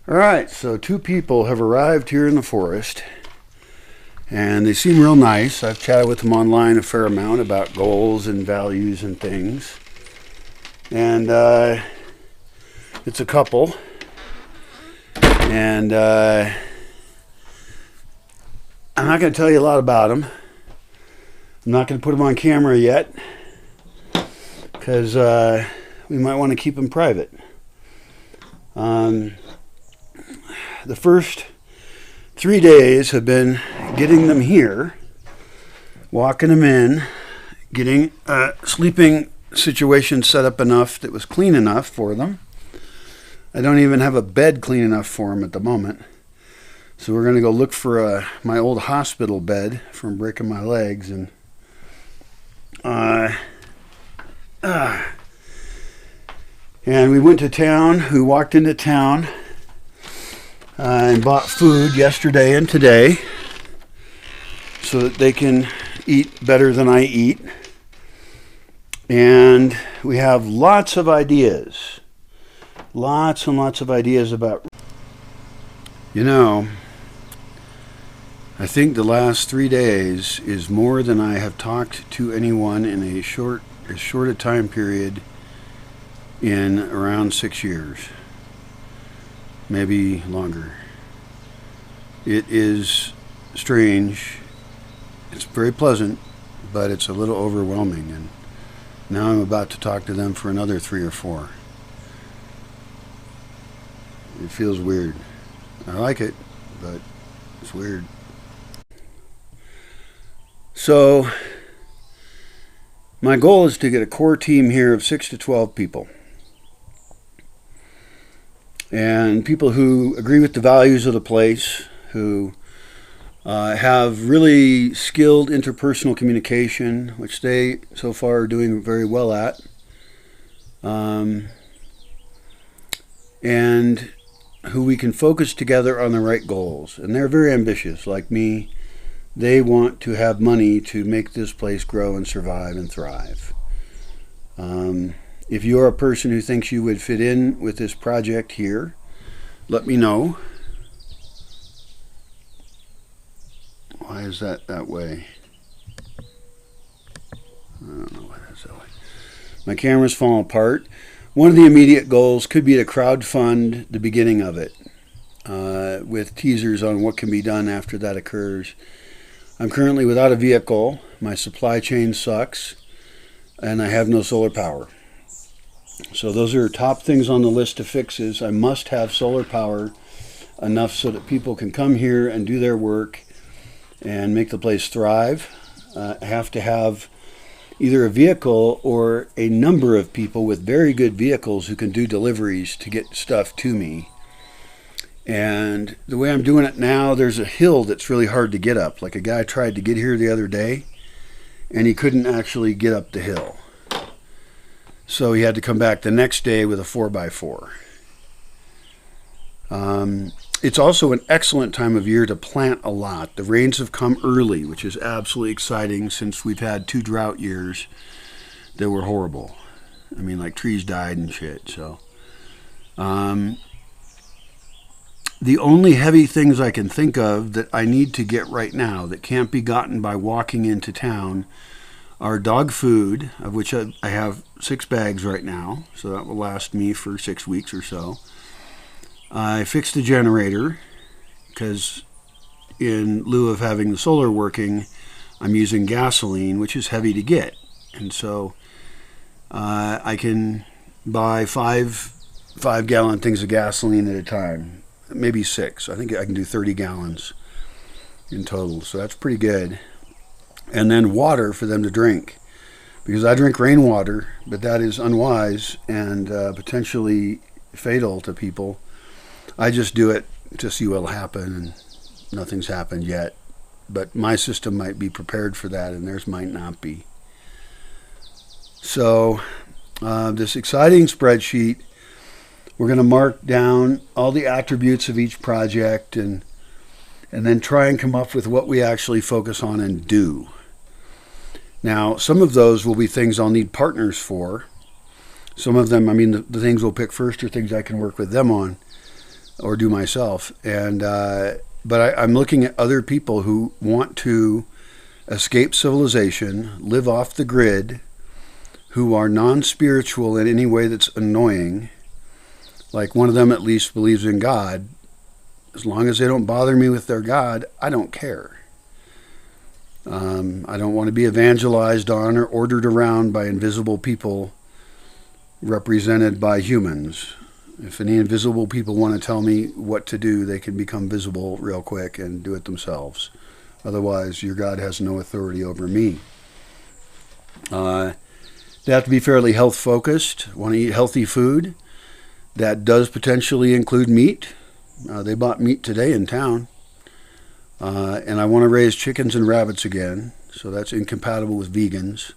All right, so two people have arrived here in the forest, and they seem real nice. I've chatted with them online a fair amount about goals and values and things. And it's a couple, and I'm not going to tell you a lot about them. I'm not going to put them on camera yet, because we might want to keep them private. The first 3 days have been getting them here, walking them in, getting a sleeping situation set up enough that was clean enough for them. I don't even have a bed clean enough for them at the moment. So we're going to go look for my old hospital bed from breaking my legs. And we went to town. We walked into town and bought food yesterday and today so that they can eat better than I eat. And we have lots of ideas. Lots and lots of ideas about... I think the last 3 days is more than I have talked to anyone in as short a time period in around 6 years. Maybe longer. It is strange. It's very pleasant, but it's a little overwhelming. And now I'm about to talk to them for another 3 or 4. It feels weird. I like it, but it's weird. So, my goal is to get a core team here of 6 to 12 people. And people who agree with the values of the place, who have really skilled interpersonal communication, which they so far are doing very well at. And who we can focus together on the right goals. And they're very ambitious, like me. They want to have money to make this place grow and survive and thrive. If you're a person who thinks you would fit in with this project here, let me know. Why is that way? I don't know why that's that way. My camera's falling apart. One of the immediate goals could be to crowdfund the beginning of it, with teasers on what can be done after that occurs. I'm currently without a vehicle. My supply chain sucks, and I have no solar power. So those are top things on the list of fixes. I must have solar power enough so that people can come here and do their work and make the place thrive. I have to have either a vehicle or a number of people with very good vehicles who can do deliveries to get stuff to me. And the way I'm doing it now, there's a hill that's really hard to get up. Like a guy tried to get here the other day, and he couldn't actually get up the hill. So he had to come back the next day with a 4x4. It's also an excellent time of year to plant a lot. The rains have come early, which is absolutely exciting since we've had 2 drought years that were horrible. I mean, like trees died and shit. So the only heavy things I can think of that I need to get right now that can't be gotten by walking into town are dog food, of which I have 6 bags right now, so that will last me for 6 weeks or so. I fixed the generator because in lieu of having the solar working, I'm using gasoline, which is heavy to get. And so I can buy 5-gallon things of gasoline at a time, maybe 6. I think I can do 30 gallons in total, so that's pretty good. And then water for them to drink, because I drink rainwater, but that is unwise and potentially fatal to people. I just do it to see what'll happen, and nothing's happened yet. But my system might be prepared for that, and theirs might not be. So this exciting spreadsheet, we're going to mark down all the attributes of each project and then try and come up with what we actually focus on and do. Now, some of those will be things I'll need partners for. Some of them, the things we'll pick first are things I can work with them on. or do myself. And but I'm looking at other people who want to escape civilization, live off the grid, who are non-spiritual in any way that's annoying. Like one of them at least believes in God. As long as they don't bother me with their God, I don't care. I don't want to be evangelized on or ordered around by invisible people represented by humans. If any invisible people want to tell me what to do, they can become visible real quick and do it themselves. Otherwise, your God has no authority over me. They have to be fairly health focused, want to eat healthy food. That does potentially include meat. They bought meat today in town. And I want to raise chickens and rabbits again, so that's incompatible with vegans.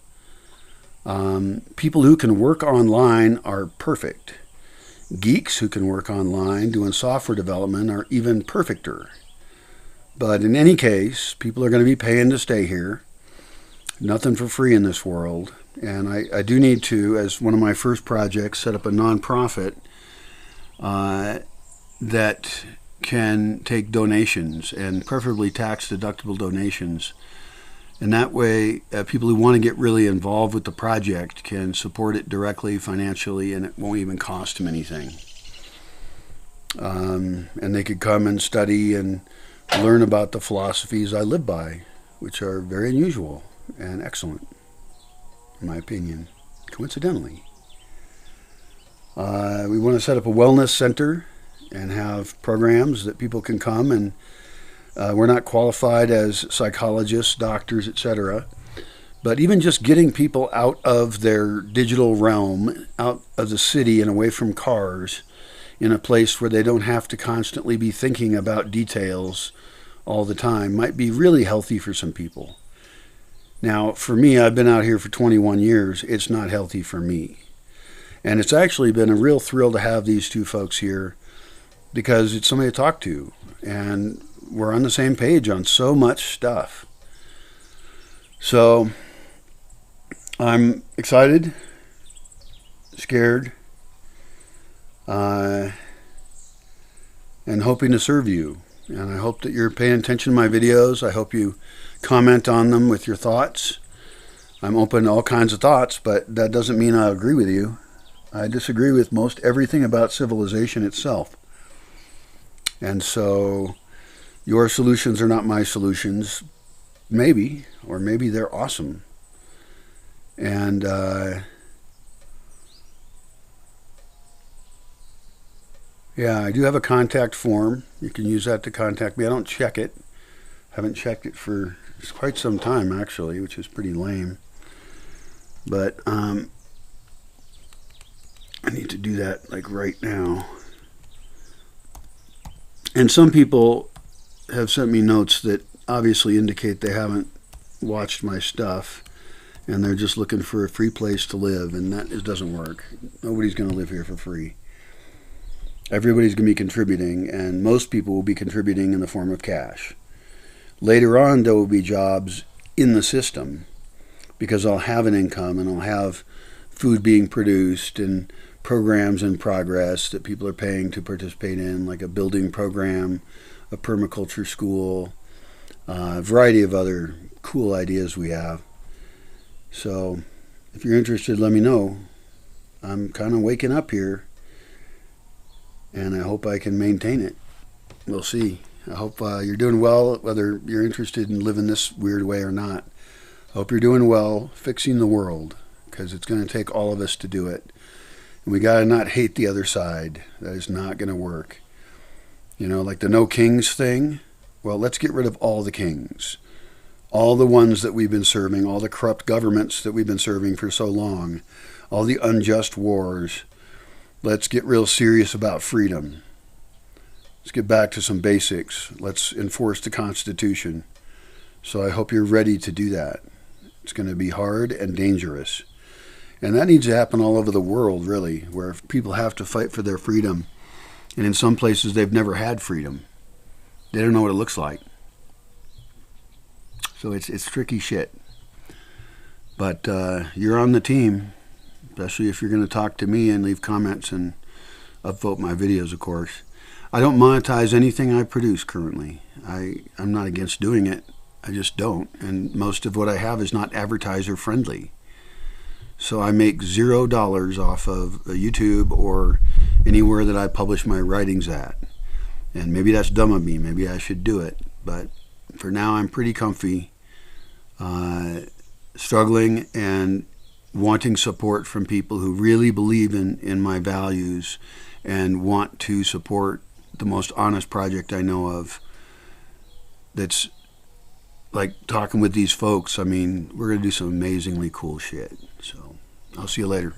People who can work online are perfect. Geeks who can work online doing software development are even perfecter. But in any case, people are going to be paying to stay here. Nothing for free in this world. And I do need to, as one of my first projects, set up a nonprofit that can take donations, and preferably tax-deductible donations. And that way, people who want to get really involved with the project can support it directly financially, and it won't even cost them anything. And they could come and study and learn about the philosophies I live by, which are very unusual and excellent, in my opinion, coincidentally. We want to set up a wellness center and have programs that people can come, and we're not qualified as psychologists, doctors, etc. But even just getting people out of their digital realm, out of the city and away from cars, in a place where they don't have to constantly be thinking about details all the time, might be really healthy for some people. Now, for me, I've been out here for 21 years. It's not healthy for me. And it's actually been a real thrill to have these two folks here, because it's somebody to talk to, and we're on the same page on so much stuff. So I'm excited, scared, and hoping to serve you. And I hope that you're paying attention to my videos. I hope you comment on them with your thoughts. I'm open to all kinds of thoughts, but that doesn't mean I agree with you. I disagree with most everything about civilization itself. And so your solutions are not my solutions, maybe, or maybe they're awesome. And yeah, I do have a contact form. You can use that to contact me. I don't check it. Haven't checked it for quite some time, actually, which is pretty lame. But I need to do that like right now. And some people have sent me notes that obviously indicate they haven't watched my stuff, and they're just looking for a free place to live, and that doesn't work. Nobody's going to live here for free. Everybody's going to be contributing, and most people will be contributing in the form of cash. Later on, there will be jobs in the system, because I'll have an income, and I'll have food being produced, and programs in progress that people are paying to participate in, like a building program, a permaculture school, a variety of other cool ideas we have. So if you're interested, let me know. I'm kind of waking up here, and I hope I can maintain it. We'll see. I hope you're doing well, whether you're interested in living this weird way or not. I hope you're doing well fixing the world, because it's going to take all of us to do it. And we got to not hate the other side. That is not going to work. You know, like the no kings thing. Well, let's get rid of all the kings. All the ones that we've been serving, all the corrupt governments that we've been serving for so long, all the unjust wars. Let's get real serious about freedom. Let's get back to some basics. Let's enforce the Constitution. So I hope you're ready to do that. It's going to be hard and dangerous. And that needs to happen all over the world, really, where people have to fight for their freedom. And in some places, they've never had freedom. They don't know what it looks like. So it's tricky shit. But you're on the team, especially if you're going to talk to me and leave comments and upvote my videos, of course. I don't monetize anything I produce currently. I'm not against doing it. I just don't. And most of what I have is not advertiser friendly. So I make $0 off of YouTube or anywhere that I publish my writings at. And maybe that's dumb of me. Maybe I should do it. But for now, I'm pretty comfy, struggling and wanting support from people who really believe in my values and want to support the most honest project I know of. That's like talking with these folks. I mean, we're going to do some amazingly cool shit. So I'll see you later.